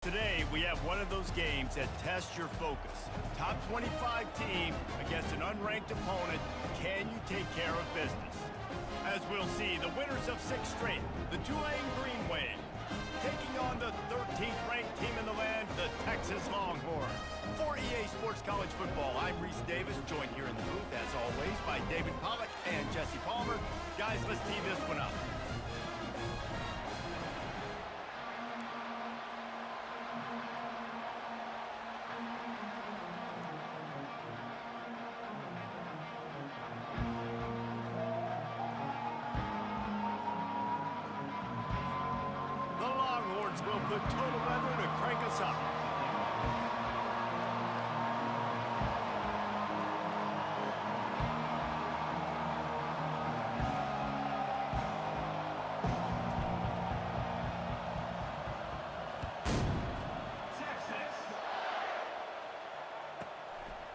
Today, we have one of those games that tests your focus. Top 25 team against an unranked opponent. Can you take care of business? As we'll see, the winners of 6 straight, the Tulane Green Wave, taking on the 13th ranked team in the land, the Texas Longhorns. For EA Sports College Football, I'm Reese Davis, joined here in the booth, as always, by David Pollack and Jesse Palmer. Guys, let's tee this one up. Will put total weather to crank us up.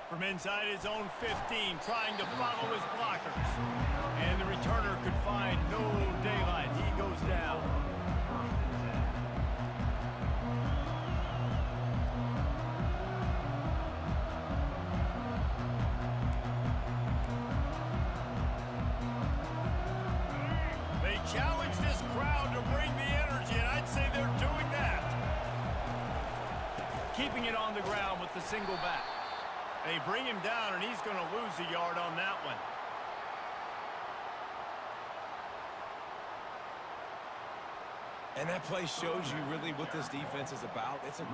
From inside his own 15, trying to follow his blockers. And the returner could find no daylight. He goes down. Challenge this crowd to bring the energy, and I'd say they're doing that. Keeping it on the ground with the single back. They bring him down, and he's going to lose a yard on that one. And that play shows you really what this defense is about. It's a...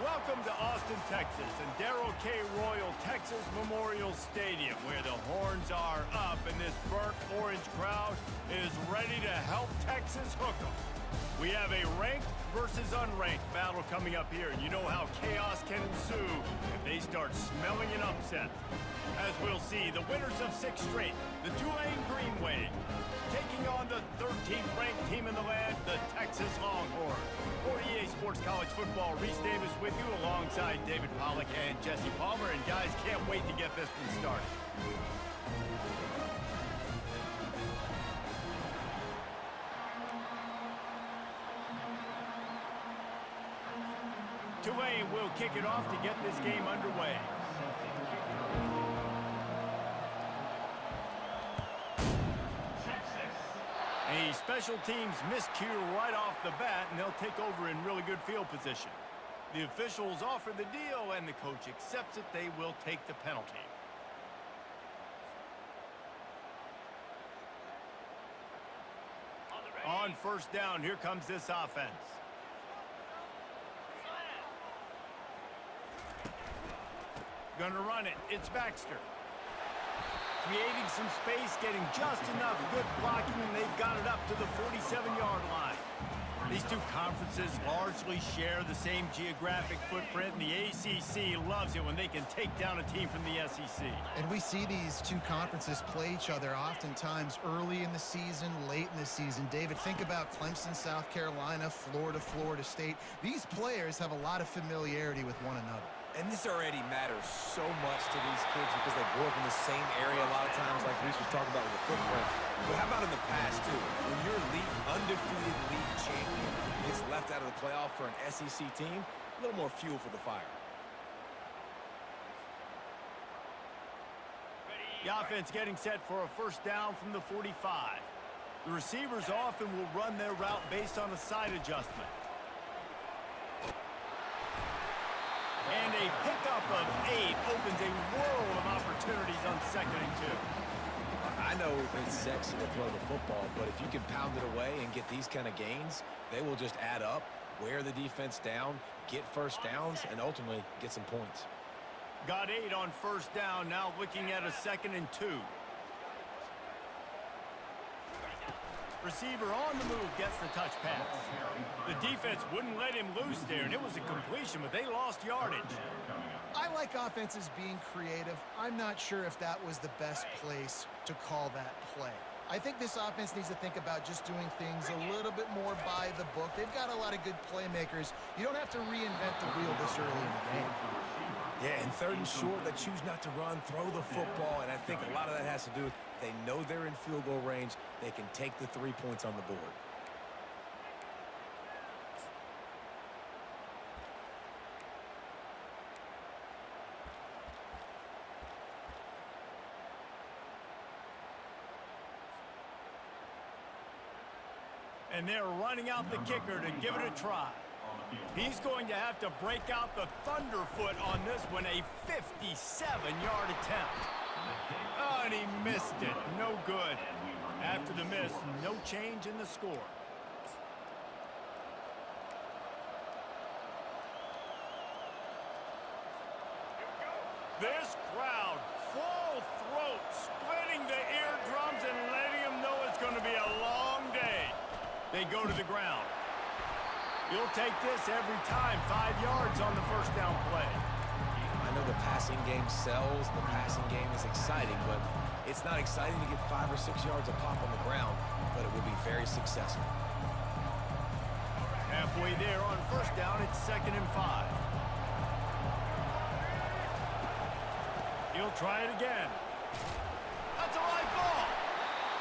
Welcome to Austin, Texas, and Darrell K. Royal Texas Memorial Stadium, where the horns are up and this burnt orange crowd is ready to help Texas hook 'em. We have a ranked versus unranked battle coming up here, and you know how chaos can ensue if they start smelling an upset. As we'll see, the winners of 6 straight, the Tulane Green Wave, taking on the 13th ranked team in the land, the Texas Longhorns. For EA Sports College Football, Reese Davis with you alongside David Pollack and Jesse Palmer. And guys, can't wait to get this one started. Tulane will kick it off to get this game underway. A special teams miscue right off the bat, and they'll take over in really good field position. The officials offer the deal, and the coach accepts it. They will take the penalty. On first down, here comes this offense. Gonna run it. It's Baxter. Creating some space, getting just enough good blocking, and they've got it up to the 47-yard line. These two conferences largely share the same geographic footprint, and the ACC loves it when they can take down a team from the SEC. And we see these two conferences play each other oftentimes early in the season, late in the season. David, think about Clemson, South Carolina, Florida, Florida State. These players have a lot of familiarity with one another. And this already matters so much to these kids because they grew up in the same area a lot of times, like Reese was talking about with the footprint. But how about in the past, too? When your undefeated league champion gets left out of the playoff for an SEC team, a little more fuel for the fire. The offense getting set for a first down from the 45. The receivers often will run their route based on a side adjustment. And a pickup of 8 opens a world of opportunities on 2nd and 2. I know it's sexy to throw the football, but if you can pound it away and get these kind of gains, they will just add up, wear the defense down, get first downs, and ultimately get some points. Got 8 on first down, now looking at a 2nd and 2. Receiver on the move gets the touch pass. The defense wouldn't let him loose there, and it was a completion, but they lost yardage. I like offenses being creative. I'm not sure if that was the best place to call that play. I think this offense needs to think about just doing things a little bit more by the book. They've got a lot of good playmakers. You don't have to reinvent the wheel this early in the game. Yeah, and 3rd and short, they choose not to run, throw the football, and I think a lot of that has to do with they know they're in field goal range. They can take the 3 points on the board. And they're running out the kicker to give it a try. He's going to have to break out the thunderfoot on this one, a 57-yard attempt. Oh, and he missed it. No good. After the miss, no change in the score. This crowd, full throat, splitting the eardrums and letting them know it's going to be a long day. They go to the ground. You'll take this every time. 5 yards on the first down play. I know the passing game sells, and the passing game is exciting, but it's not exciting to get 5 or 6 yards a pop on the ground, but it will be very successful. Halfway there on first down, it's 2nd and 5. He'll try it again. That's a live ball.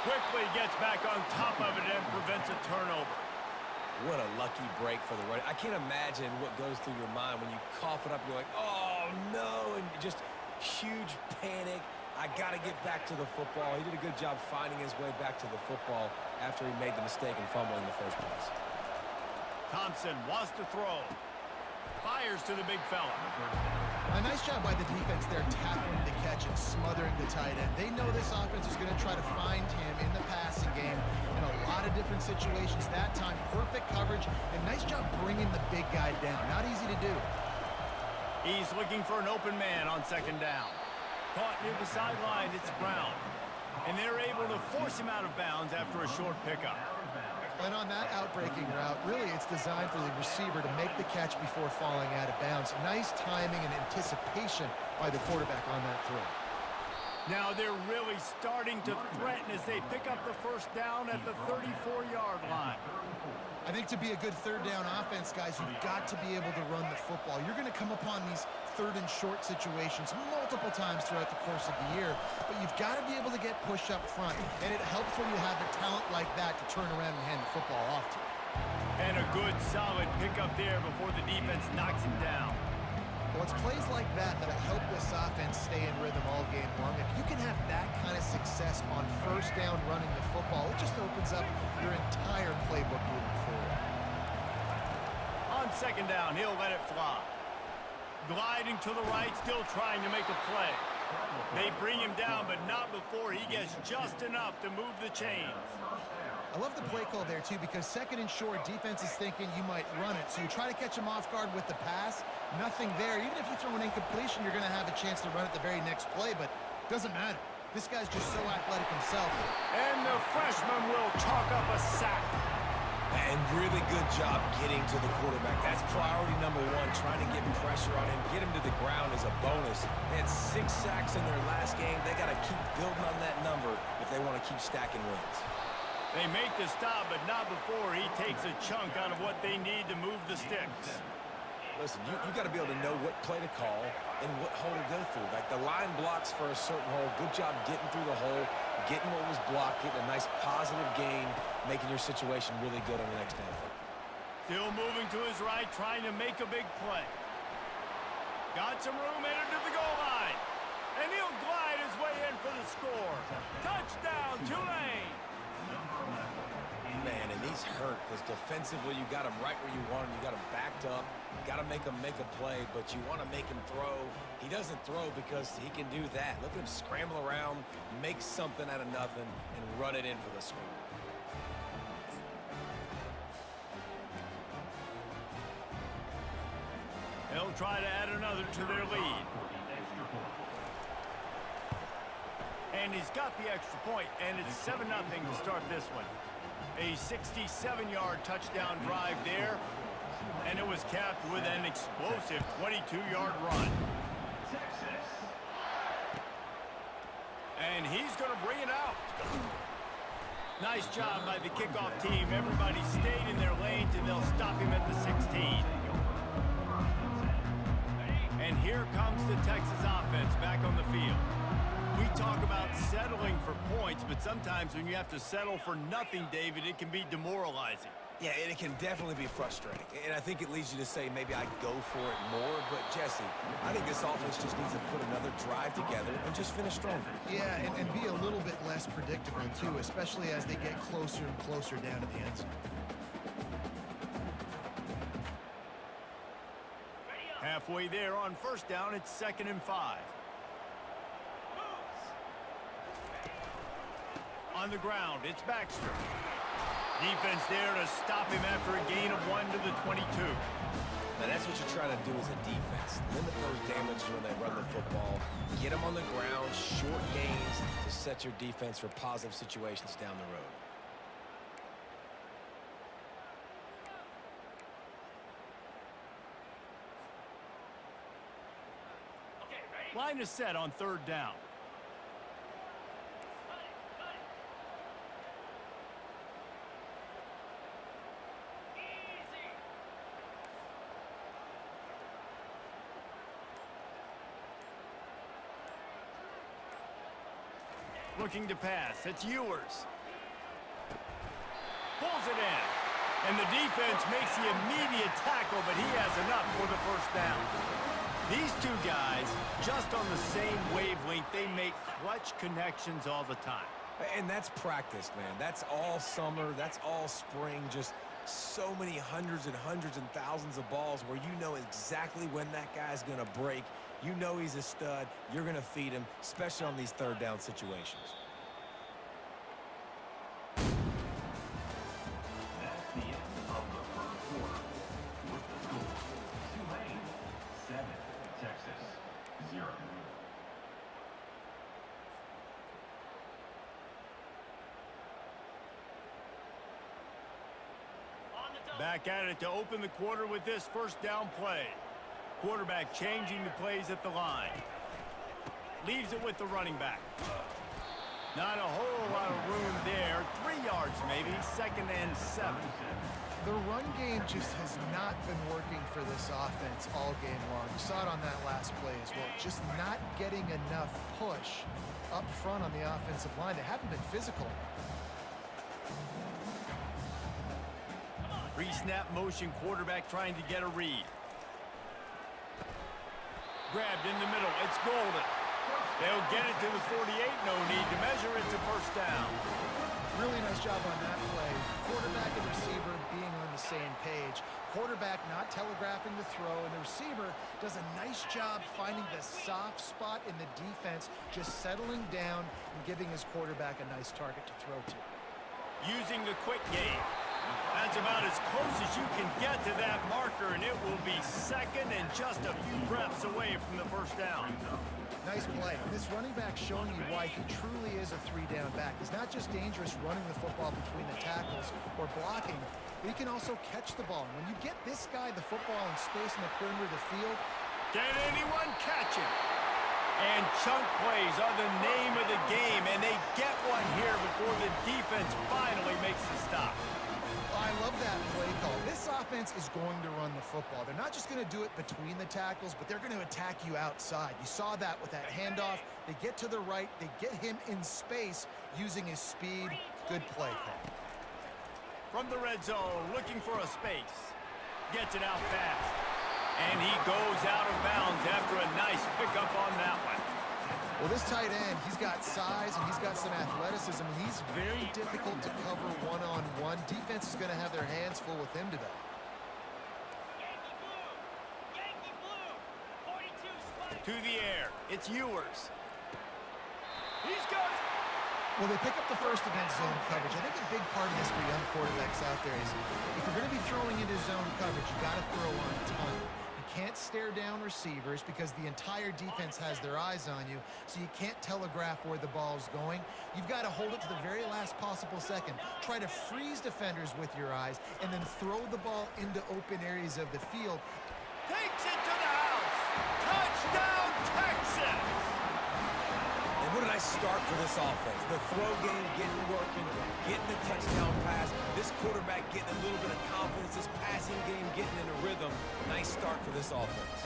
Quickly gets back on top of it and prevents a turnover. What a lucky break for the runner. I can't imagine what goes through your mind when you cough it up. You're like, oh, no, and just huge panic. I got to get back to the football. He did a good job finding his way back to the football after he made the mistake and fumble in the first place. Thompson wants to throw. Fires to the big fella. A nice job by the defense there, tackling the catch and smothering the tight end. They know this offense is going to try to find him in the passing game in a lot of different situations. That time, perfect coverage, and nice job bringing the big guy down. Not easy to do. He's looking for an open man on 2nd down. Caught near the sideline, it's Brown. And they're able to force him out of bounds after a short pickup. And on that outbreaking route, really it's designed for the receiver to make the catch before falling out of bounds. Nice timing and anticipation by the quarterback on that throw. Now they're really starting to threaten as they pick up the first down at the 34-yard line. I think to be a good 3rd down offense, guys, you've got to be able to run the football. You're going to come upon these 3rd and short situations multiple times throughout the course of the year, but you've got to be able to get push up front, and it helps when you have a talent like that to turn around and hand the football off to. And a good, solid pickup there before the defense knocks him down. Well, it's plays like that that'll help this offense stay in rhythm all game long. If you can have that kind of success on first down running the football, it just opens up your entire playbook moving forward. On 2nd down, he'll let it fly. Gliding to the right, still trying to make a play. They bring him down, but not before he gets just enough to move the chains. I love the play call there, too, because 2nd and short, defense is thinking you might run it. So you try to catch him off guard with the pass. Nothing there. Even if you throw an incompletion, you're going to have a chance to run it the very next play, but it doesn't matter. This guy's just so athletic himself. And the freshman will chalk up a sack. And really good job getting to the quarterback. That's priority number 1, trying to get pressure on him. Get him to the ground is a bonus. They had 6 sacks in their last game. They got to keep building on that number if they want to keep stacking wins. They make the stop, but not before he takes a chunk out of what they need to move the sticks. Listen, you got to be able to know what play to call and what hole to go through. Like the line blocks for a certain hole. Good job getting through the hole, getting what was blocked, getting a nice positive gain, making your situation really good on the next down. Still moving to his right, trying to make a big play. Got some room, entered to the goal line. And he'll glide his way in for the score. Touchdown, Tulane! Man, and he's hurt because defensively you got him right where you want him. You got him backed up. You got to make him make a play, but you want to make him throw. He doesn't throw because he can do that. Look at him scramble around, make something out of nothing, and run it in for the score. They'll try to add another to their lead. And he's got the extra point, and it's 7-0 to start this one. A 67-yard touchdown drive there, and it was capped with an explosive 22-yard run. And he's going to bring it out. Nice job by the kickoff team. Everybody stayed in their lanes, and they'll stop him at the 16. And here comes the Texas offense back on the field. We talk about settling for points, but sometimes when you have to settle for nothing, David, it can be demoralizing. Yeah, and it can definitely be frustrating. And I think it leads you to say maybe I go for it more. But, Jesse, I think this offense just needs to put another drive together and just finish stronger. Yeah, and be a little bit less predictable, too, especially as they get closer and closer down to the end zone. Halfway there on first down, it's 2nd and 5. On the ground, it's Baxter. Defense there to stop him after a gain of 1 to the 22. Now that's what you're trying to do as a defense. Limit those damages when they run the football. Get them on the ground, short gains to set your defense for positive situations down the road. Line is set on 3rd down. Looking to pass. It's Ewers. Pulls it in. And the defense makes the immediate tackle, but he has enough for the first down. These two guys, just on the same wavelength, they make clutch connections all the time. And that's practice, man. That's all summer. That's all spring. Just so many hundreds and thousands of balls where you know exactly when that guy's going to break. You know he's a stud. You're going to feed him, especially on these 3rd down situations. That's the end of the first quarter. With the score, Tulane 7, Texas 0. Back at it to open the quarter with this first down play. Quarterback changing the plays at the line. Leaves it with the running back. Not a whole lot of room there. 3 yards maybe. 2nd and 7. The run game just has not been working for this offense all game long. You saw it on that last play as well. Just not getting enough push up front on the offensive line. They haven't been physical. Pre-snap motion, quarterback trying to get a read. Grabbed in the middle. It's Golden. They'll get it to the 48. No need to measure. It's a first down. Really nice job on that play. Quarterback and receiver being on the same page. Quarterback not telegraphing the throw, and the receiver does a nice job finding the soft spot in the defense, just settling down and giving his quarterback a nice target to throw to. Using the quick game. That's about as close as you can get to that marker, and it will be 2nd and just a few breaths away from the first down. Nice play. This running back showing you why he truly is a 3-down back. He's not just dangerous running the football between the tackles or blocking, but he can also catch the ball. When you get this guy the football in space in the perimeter of the field, can anyone catch him? And chunk plays are the name of the game, and they get one here before the defense finally makes the stop. I love that play call. This offense is going to run the football. They're not just going to do it between the tackles, but they're going to attack you outside. You saw that with that handoff. They get to the right. They get him in space using his speed. Good play call. From the red zone, looking for a space. Gets it out fast. And he goes out of bounds after a nice pickup on that one. Well, this tight end, he's got size and he's got some athleticism, and he's very difficult to cover one-on-one. Defense is going to have their hands full with him today. To the air, it's Ewers. He's got it. Well, they pick up the first against zone coverage. I think a big part of this for young quarterbacks out there is if you're going to be throwing into zone coverage, you got to throw on time. Can't stare down receivers because the entire defense has their eyes on you, so you can't telegraph where the ball's going. You've got to hold it to the very last possible second. Try to freeze defenders with your eyes and then throw the ball into open areas of the field. Takes it to the house. Touchdown, Texas! And what a nice start for this offense. The throw game getting working, getting the touchdown pass. This quarterback getting a little bit of confidence. This passing game getting in a rhythm. Nice start for this offense.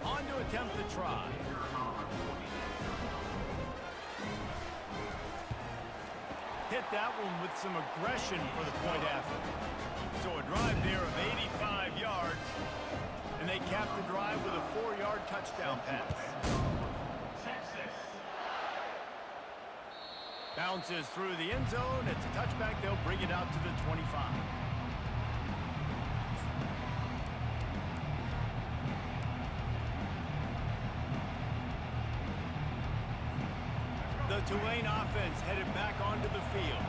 On to attempt the try. Hit that one with some aggression for the point after. So a drive there of 85 yards. And they cap the drive with a 4-yard touchdown pass. Bounces through the end zone. It's a touchback. They'll bring it out to the 25. The Tulane offense headed back onto the field.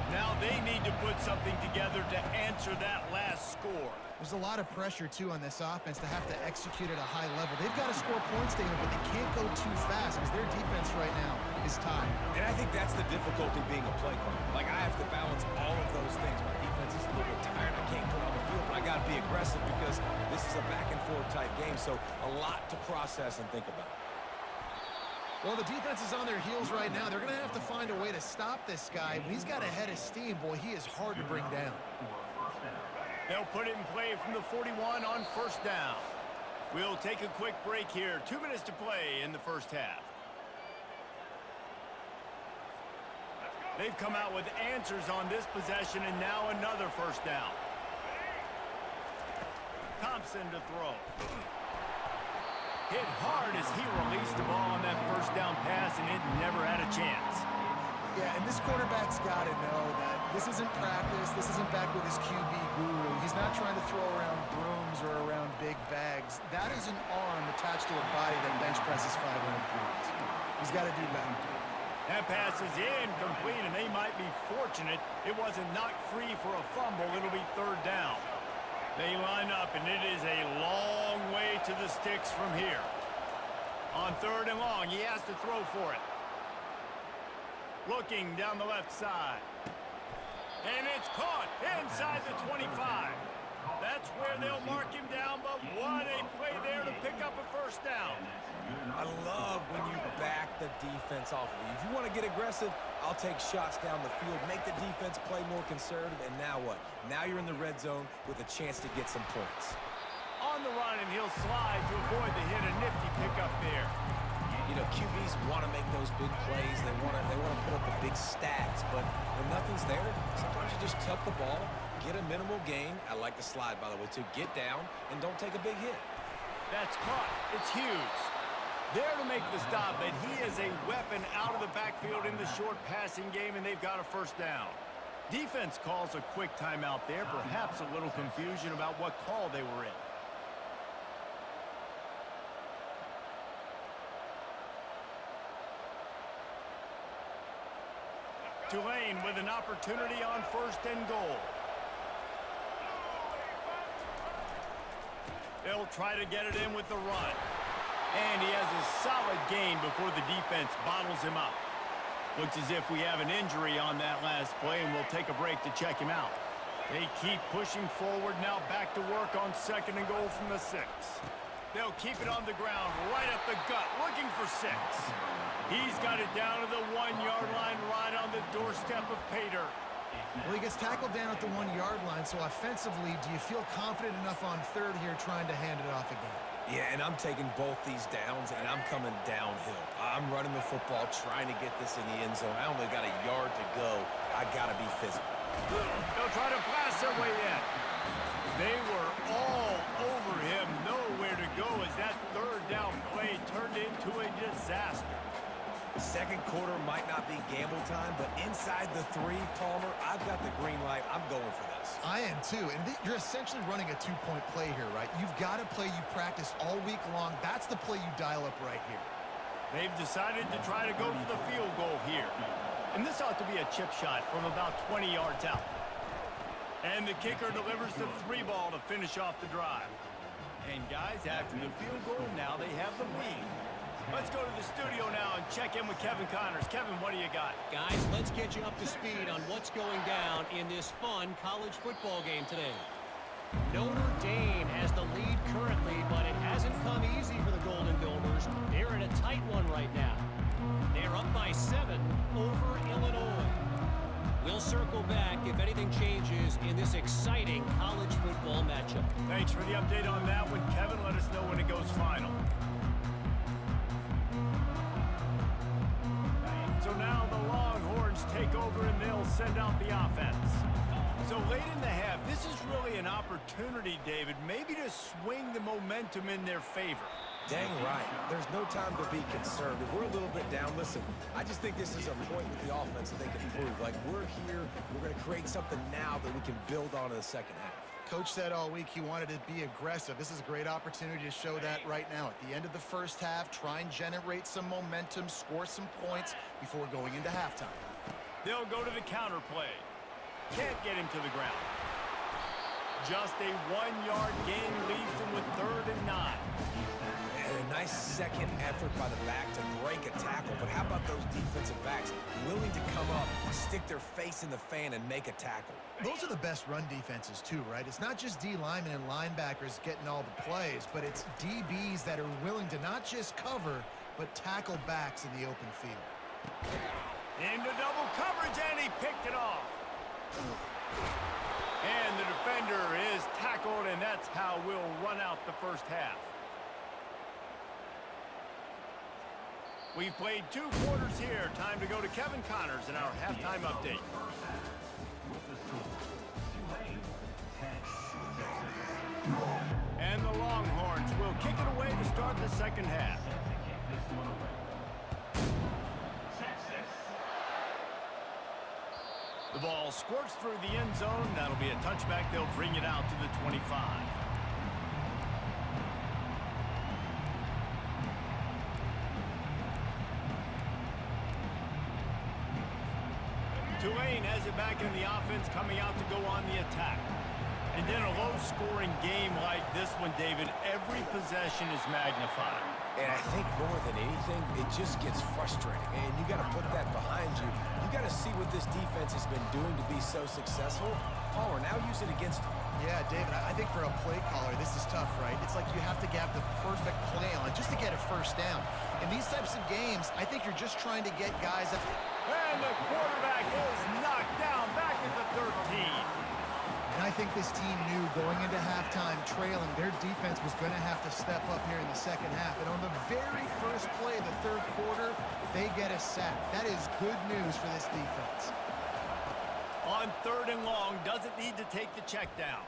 Now they need to put something together to answer that last score. There's a lot of pressure, too, on this offense to have to execute at a high level. They've got to score points, David, but they can't go too fast because their defense right now is tied. And I think that's the difficulty being a play caller. Like, I have to balance all of those things. My defense is a little bit tired. I can't put on the field, but I got to be aggressive because this is a back-and-forth type game, so a lot to process and think about. Well, the defense is on their heels right now. They're going to have to find a way to stop this guy. When he's got a head of steam, boy, he is hard to bring down. They'll put it in play from the 41 on first down. We'll take a quick break here. 2 minutes to play in the first half. They've come out with answers on this possession, and now another first down. Thompson to throw. Hit hard as he released the ball on that first down pass, and it never had a chance. Yeah, and this quarterback's got to know that this isn't practice. This isn't back with his QB guru. He's not trying to throw around brooms or around big bags. That is an arm attached to a body that bench presses 500 pounds. He's got to do better. That pass is incomplete, and they might be fortunate it wasn't knocked free for a fumble. It'll be third down. They line up, and it is a long way to the sticks from here. On third and long, he has to throw for it. Looking down the left side. And it's caught inside the 25. That's where they'll mark him down, but what a play there to pick up a first down. I love when you back the defense off of you. If you want to get aggressive, I'll take shots down the field, make the defense play more conservative, and now what? Now you're in the red zone with a chance to get some points. On the run, and he'll slide to avoid the hit. A nifty pickup there. You know, QBs want to make those big plays. They want to put up the big stats, but when nothing's there, sometimes you just tuck the ball, get a minimal gain. I like the slide, by the way, too. Get down and don't take a big hit. That's caught. It's Hughes. There to make the stop, but he is a weapon out of the backfield in the short passing game, and they've got a first down. Defense calls a quick timeout there, perhaps a little confusion about what call they were in. Tulane with an opportunity on first and goal. They'll try to get it in with the run. And he has a solid gain before the defense bottles him up. Looks as if we have an injury on that last play, and we'll take a break to check him out. They keep pushing forward, now back to work on second and goal from the 6. They'll keep it on the ground, right up the gut, looking for 6. He's got it down to the 1-yard line, right on the doorstep of Pater. Well, he gets tackled down at the 1-yard line, so offensively, do you feel confident enough on third here trying to hand it off again? Yeah, and I'm taking both these downs, and I'm coming downhill. I'm running the football, trying to get this in the end zone. I only got a yard to go. I got to be physical. They'll try to blast their way in. They were all over him. Nowhere to go as that third down play turned into a disaster. Second quarter might not be gamble time, but inside the 3, Palmer, I've got the green light. I'm going for this. I am too, and you're essentially running a 2-point play here, right? You've got to play you've practiced all week long. That's the play you dial up right here. They've decided to try to go for the field goal here. And this ought to be a chip shot from about 20 yards out. And the kicker delivers the 3 ball to finish off the drive. And guys, after the field goal, now they have the lead. Let's go to the studio now and check in with Kevin Connors. Kevin, what do you got? Guys, let's get you up to speed on what's going down in this fun college football game today. Notre Dame has the lead currently, but it hasn't come easy for the Golden Domers. They're in a tight one right now. They're up by 7 over Illinois. We'll circle back if anything changes in this exciting college football matchup. Thanks for the update on that one, Kevin. Let us know when it goes final. So now the Longhorns take over and they'll send out the offense. So late in the half, this is really an opportunity, David, maybe to swing the momentum in their favor. Dang right. There's no time to be concerned. If we're a little bit down, listen, I just think this is a point with the offense that they can prove. Like, we're here, we're going to create something now that we can build on in the second half. Coach said all week he wanted to be aggressive. This is a great opportunity to show that right now. At the end of the first half, try and generate some momentum, score some points before going into halftime. They'll go to the counter play. Can't get him to the ground. Just a 1-yard gain leaves them with 3rd and 9. And a nice second effort by the back to break a tackle. But how about those defensive backs willing to come up, stick their face in the fan, and make a tackle? Those are the best run defenses too, right? It's not just D linemen and linebackers getting all the plays, but it's DBs that are willing to not just cover, but tackle backs in the open field. Into double coverage, and he picked it off. And the defender is tackled, and that's how we'll run out the first half. We've played 2 quarters here. Time to go to Kevin Connors in our halftime update. And the Longhorns will kick it away to start the second half. The ball squirts through the end zone. That'll be a touchback. They'll bring it out to the 25. Tulane has it back in the offense, coming out to go on the attack. And in a low-scoring game like this one, David, every possession is magnified. And I think more than anything, it just gets frustrating. And you got to put that behind you. You got to see what this defense has been doing to be so successful. Palmer, now use it against them. Yeah, David, I think for a play caller, this is tough, right? It's like you have to have the perfect play on just to get a first down. In these types of games, I think you're just trying to get guys up. And the quarterback is knocked down back at the 13. And I think this team knew going into halftime trailing, their defense was going to have to step up here in the second half. And on the very first play of the third quarter, they get a sack. That is good news for this defense. On 3rd and long, doesn't need to take the check down.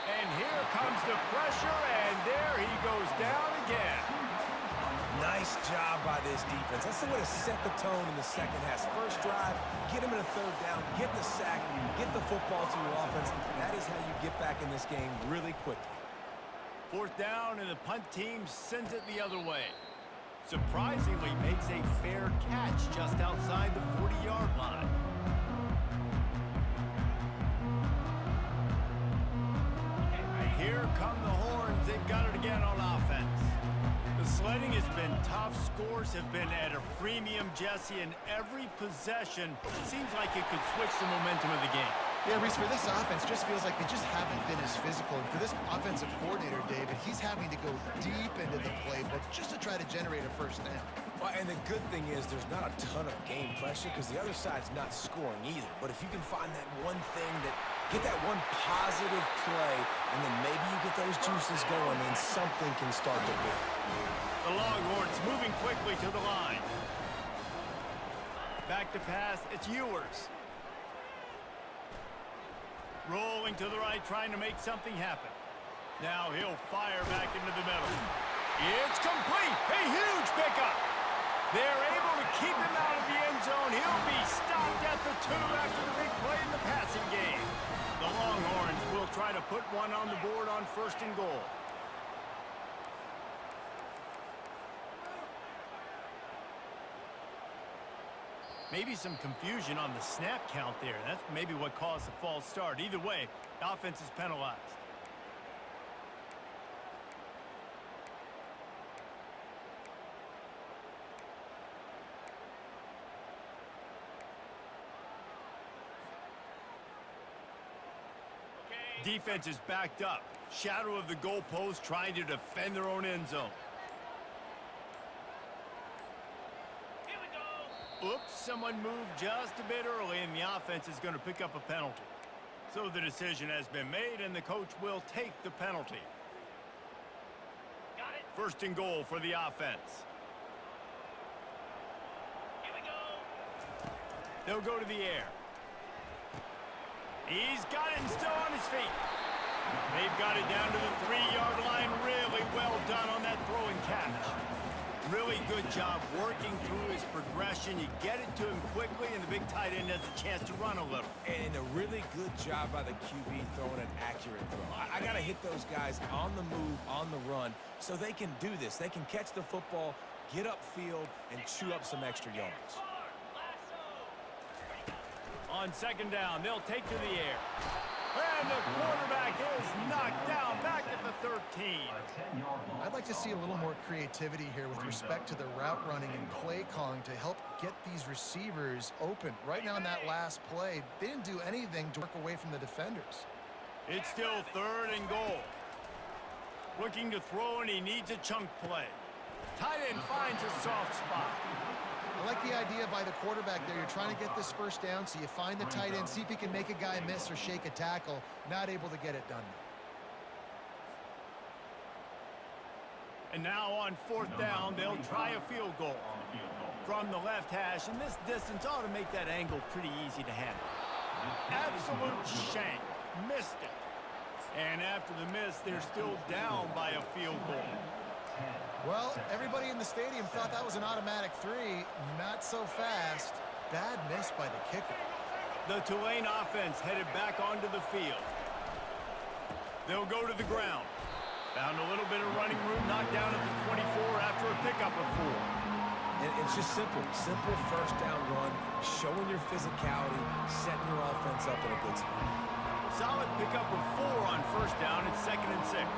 And here comes the pressure, and there he goes down again. Nice job by this defense. That's the way to set the tone in the second half. First drive, get him in a 3rd down, get the sack, get the football to your offense. That is how you get back in this game really quickly. 4th down, and the punt team sends it the other way. Surprisingly, makes a fair catch just outside the 40-yard line. Here come the Horns. They've got it again on offense. The sledding has been tough. Scores have been at a premium, Jesse, and every possession seems like it could switch the momentum of the game. Yeah, Reese, for this offense, just feels like they just haven't been as physical. And for this offensive coordinator, David, he's having to go deep into the playbook just to try to generate a first down. And the good thing is there's not a ton of game pressure because the other side's not scoring either. But if you can find that one thing get that one positive play, and then maybe you get those juices going, and something can start to build. The Longhorns moving quickly to the line. Back to pass, it's Ewers. Rolling to the right, trying to make something happen. Now he'll fire back into the middle. It's complete! A huge pickup! They're able to keep him out of the end zone. He'll be stopped at the 2 after the big play in the passing game. The Longhorns will try to put one on the board on 1st and goal. Maybe some confusion on the snap count there. That's maybe what caused the false start. Either way, the offense is penalized. Defense is backed up. Shadow of the goalpost trying to defend their own end zone. Here we go. Oops, someone moved just a bit early, and the offense is going to pick up a penalty. So the decision has been made, and the coach will take the penalty. Got it. 1st and goal for the offense. Here we go. They'll go to the air. He's got it and still on his feet. They've got it down to the 3-yard line. Really well done on that throw and catch. Really good job working through his progression. You get it to him quickly, and the big tight end has a chance to run a little. And a really good job by the QB throwing an accurate throw. I got to hit those guys on the move, on the run, so they can do this. They can catch the football, get upfield, and chew up some extra yards. On 2nd down, they'll take to the air. And the quarterback is knocked down back at the 13. I'd like to see a little more creativity here with respect to the route running and play calling to help get these receivers open. Right now in that last play, they didn't do anything to work away from the defenders. It's still 3rd and goal. Looking to throw, and he needs a chunk play. Tight end finds a soft spot. I like the idea by the quarterback there. You're trying to get this 1st down, so you find the tight end, see if he can make a guy miss or shake a tackle. Not able to get it done. And now on 4th down, they'll try a field goal from the left hash, and this distance ought to make that angle pretty easy to handle. Absolute shank. Missed it. And after the miss, they're still down by a field goal. Well, everybody in the stadium thought that was an automatic 3. Not so fast. Bad miss by the kicker. The Tulane offense headed back onto the field. They'll go to the ground. Found a little bit of running room, knocked down at the 24 after a pickup of 4. And it's just simple 1st down run, showing your physicality, setting your offense up in a good spot. Solid pickup of 4 on 1st down. It's 2nd and 6.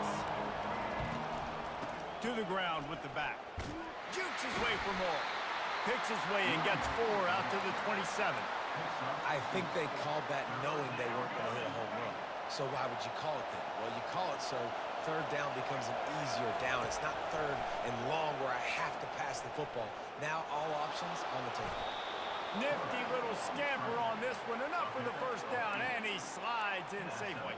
To the ground with the back. Jukes his way for more. Picks his way and gets 4 out to the 27. I think they called that knowing they weren't going to hit a home run. So why would you call it that? Well, you call it so 3rd down becomes an easier down. It's not 3rd and long where I have to pass the football. Now all options on the table. Nifty little scamper on this one. Enough for the 1st down, and he slides in safely.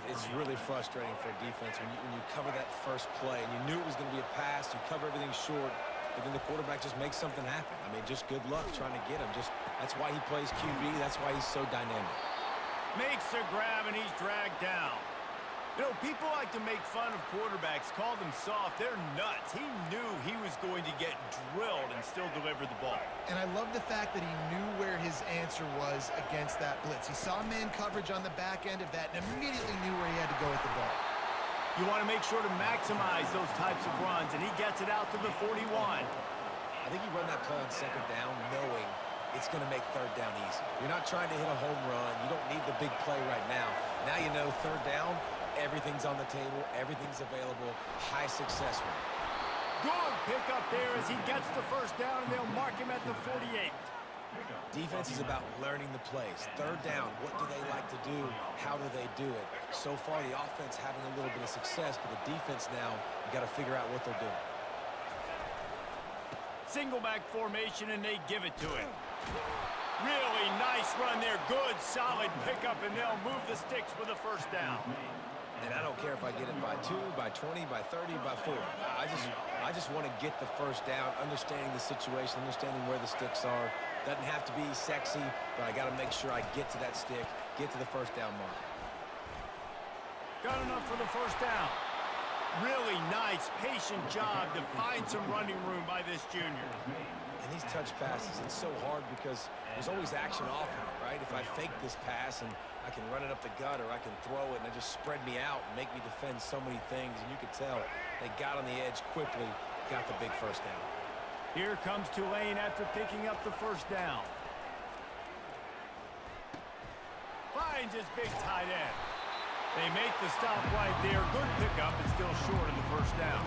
It's really frustrating for a defense when you cover that first play, and you knew it was going to be a pass. You cover everything short, but then the quarterback just makes something happen. I mean, just good luck trying to get him. That's why he plays QB. That's why he's so dynamic. Makes a grab, and he's dragged down. You know, people like to make fun of quarterbacks, call them soft. They're nuts. He knew he was going to get drilled and still deliver the ball. And I love the fact that he knew where his answer was against that blitz. He saw man coverage on the back end of that and immediately knew where he had to go with the ball. You want to make sure to maximize those types of runs, and he gets it out to the 41. I think he run that play on 2nd down knowing it's going to make 3rd down easy. You're not trying to hit a home run. You don't need the big play right now. Now you know 3rd down, everything's on the table, everything's available, high success rate. Good pickup there as he gets the 1st down, and they'll mark him at the 48. Defense is about learning the plays. 3rd down, what do they like to do? How do they do it? So far, the offense having a little bit of success, but the defense now, you got to figure out what they're doing. Single back formation, and they give it to him. Really nice run there. Good, solid pickup, and they'll move the sticks with a first down. And I don't care if I get it by 2, by 20, by 30, by 4. I just want to get the first down, understanding the situation, understanding where the sticks are. Doesn't have to be sexy, but I got to make sure I get to that stick, get to the first down mark. Got enough for the first down. Really nice, patient job to find some running room by this junior. And these touch passes, it's so hard because there's always action off of it, right? If I fake this pass and I can run it up the gut, or I can throw it and it just spread me out and make me defend so many things, and you could tell they got on the edge quickly, got the big first down. Here comes Tulane after picking up the first down. Finds his big tight end. They make the stop right there. Good pickup, but still short of the first down.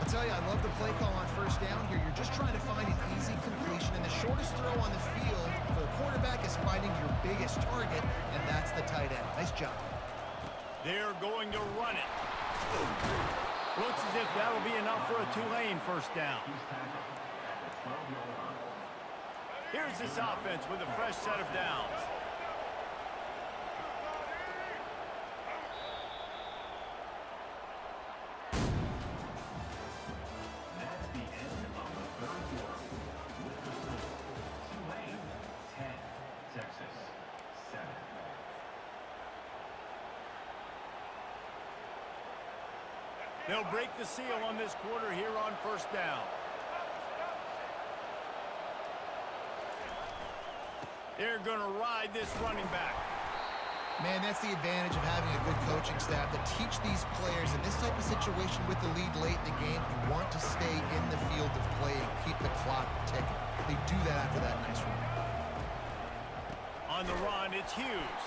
I'll tell you, I love the play call on first down here. You're just trying to find an easy completion, and the shortest throw on the field for the quarterback is finding your biggest target, and that's the tight end. Nice job. They're going to run it. Looks as if that'll be enough for a Tulane first down. Here's this offense with a fresh set of downs. That's the end of the third quarter. With the score, Tulane 10, Texas 7. They'll break the seal on this quarter here on first down. They're going to ride this running back. Man, that's the advantage of having a good coaching staff to teach these players in this type of situation with the lead late in the game. You want to stay in the field of play and keep the clock ticking. They do that after that nice run. On the run, it's Hughes.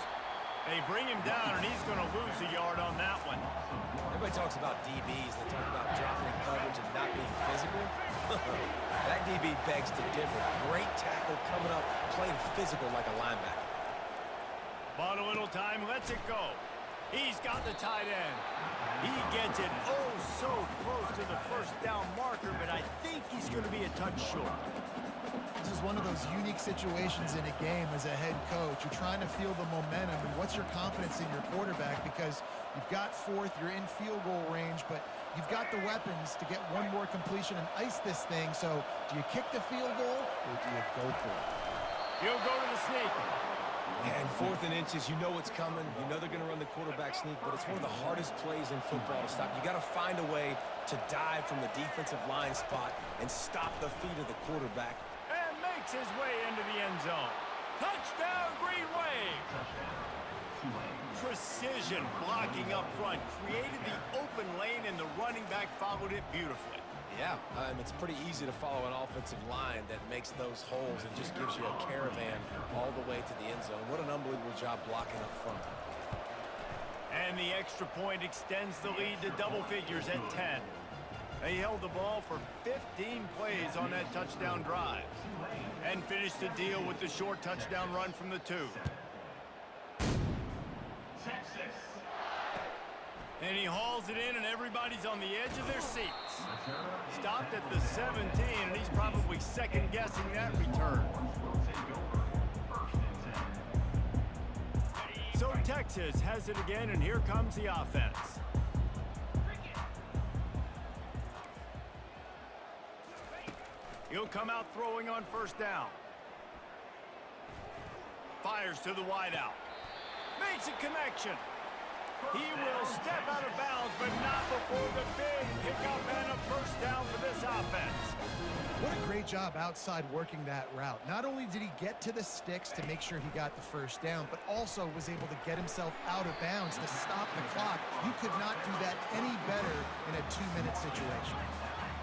They bring him down, and he's going to lose a yard on that one. Everybody talks about DBs. They talk about dropping in coverage and not being physical. That DB begs to differ. Great tackle coming up, playing physical like a linebacker. Bought a little time, lets it go. He's got the tight end. He gets it oh so close to the first down marker, but I think he's going to be a touch short. This is one of those unique situations in a game as a head coach. You're trying to feel the momentum, and what's your confidence in your quarterback? Because you've got fourth, you're in field goal range, but you've got the weapons to get one more completion and ice this thing. So do you kick the field goal, or do you go for it? He'll go to the sneak. And 4th and inches, you know what's coming. You know they're going to run the quarterback sneak, but it's one of the hardest plays in football to stop. You got to find a way to dive from the defensive line spot and stop the feet of the quarterback. And makes his way into the end zone. Touchdown, Green Wave! Precision blocking up front. Created the open lane, and the running back followed it beautifully. Yeah, it's pretty easy to follow an offensive line that makes those holes and just gives you a caravan all the way to the end zone. What an unbelievable job blocking up front. And the extra point extends the lead to double figures at 10. They held the ball for 15 plays on that touchdown drive and finished the deal with the short touchdown run from the 2. Texas. And he hauls it in, and everybody's on the edge of their seats. Stopped at the 17, and he's probably second-guessing that return. So Texas has it again, and here comes the offense. He'll come out throwing on first down. Fires to the wideout. Makes a connection. He will step out of bounds, but not before the big pickup and a first down for this offense. What a great job outside working that route. Not only did he get to the sticks to make sure he got the first down, but also was able to get himself out of bounds to stop the clock. You could not do that any better in a 2-minute situation.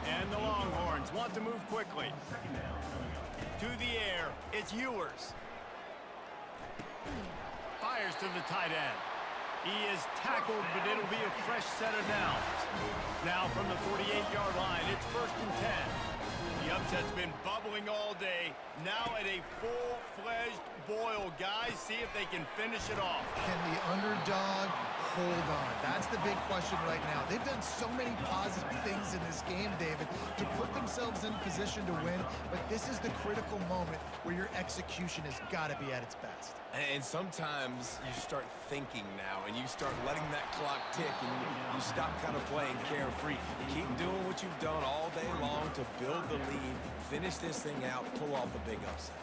And the Longhorns want to move quickly. To the air, it's Ewers. Fires to the tight end. He is tackled, but it'll be a fresh set of downs. Now from the 48-yard line, it's 1st and 10. The upset's been bubbling boiling all day, now at a full-fledged boil. Guys, see if they can finish it off. Can the underdog hold on? That's the big question right now. They've done so many positive things in this game, David, to put themselves in position to win, but this is the critical moment where your execution has got to be at its best. And sometimes you start thinking now, and you start letting that clock tick, and you stop kind of playing carefree. Keep doing what you've done all day long to build the lead, finish this thing out, pull off a big upset.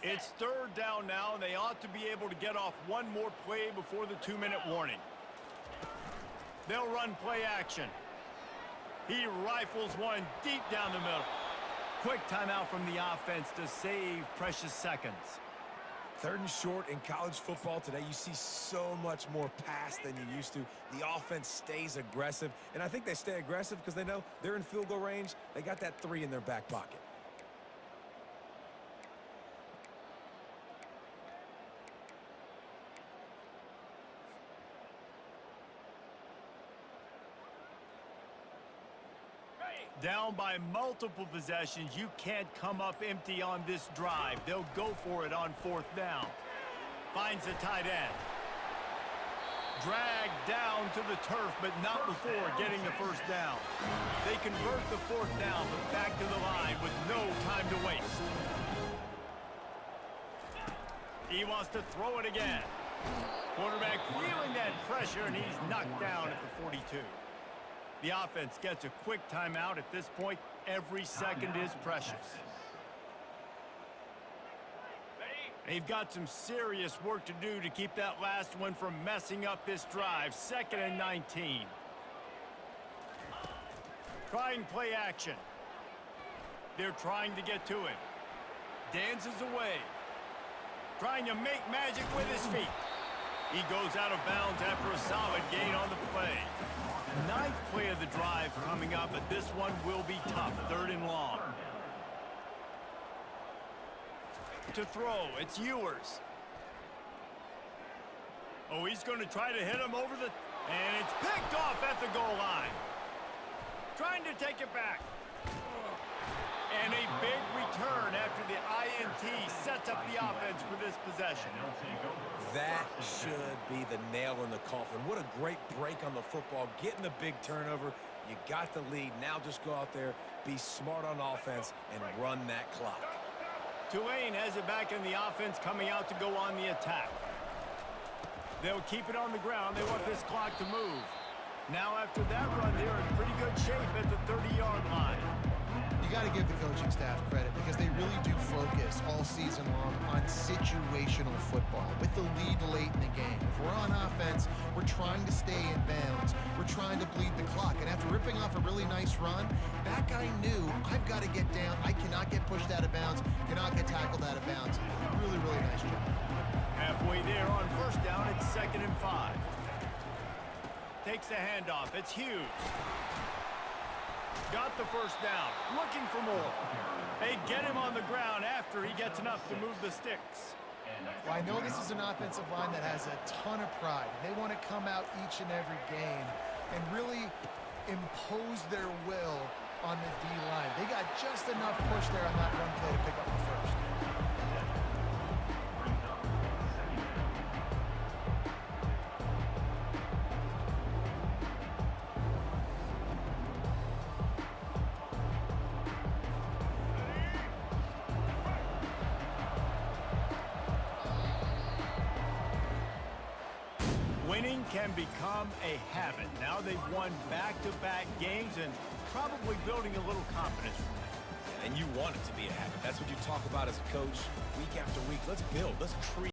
It's third down now, and they ought to be able to get off one more play before the 2-minute warning. They'll run play action. He rifles one deep down the middle. Quick timeout from the offense to save precious seconds. Third and short in college football today, you see so much more pass than you used to. The offense stays aggressive, and I think they stay aggressive because they know they're in field goal range. They got that 3 in their back pocket. Down by multiple possessions, you can't come up empty on this drive. They'll go for it on fourth down. Finds the tight end. Dragged down to the turf, but not before getting the first down. They convert the fourth down, but back to the line with no time to waste. He wants to throw it again. Quarterback feeling that pressure, and he's knocked down at the 42. The offense gets a quick timeout. At this point, every second is precious. They've got some serious work to do to keep that last one from messing up this drive. 2nd and 19. Trying play action. They're trying to get to him. Dances away. Trying to make magic with his feet. He goes out of bounds after a solid gain on the play. 9th play of the drive coming up, but this one will be tough. 3rd and long. To throw, it's Ewers. Oh, he's going to try to hit him over the... And it's picked off at the goal line. Trying to take it back. And a big return after the INT sets up the offense for this possession. That should be the nail in the coffin. What a great break on the football. Getting the big turnover. You got the lead. Now just go out there, be smart on offense, and run that clock. Tulane has it back in the offense coming out to go on the attack. They'll keep it on the ground. They want this clock to move. Now after that run, they're in pretty good shape at the 30-yard line. You got to give the coaching staff credit because they really do focus all season long on situational football with the lead late in the game. If we're on offense, we're trying to stay in bounds. We're trying to bleed the clock. And after ripping off a really nice run, that guy knew I've got to get down. I cannot get pushed out of bounds, cannot get tackled out of bounds. Really, really nice job. Halfway there on first down, it's 2nd and 5. Takes the handoff. It's Hughes. Got the first down. Looking for more. They get him on the ground after he gets enough to move the sticks. Well, I know this is an offensive line that has a ton of pride. They want to come out each and every game and really impose their will on the D-line. They got just enough push there on that run play to pick up the first. Winning can become a habit. Now they've won back-to-back games and probably building a little confidence from that. And you want it to be a habit. That's what you talk about as a coach week after week. Let's build. Let's create.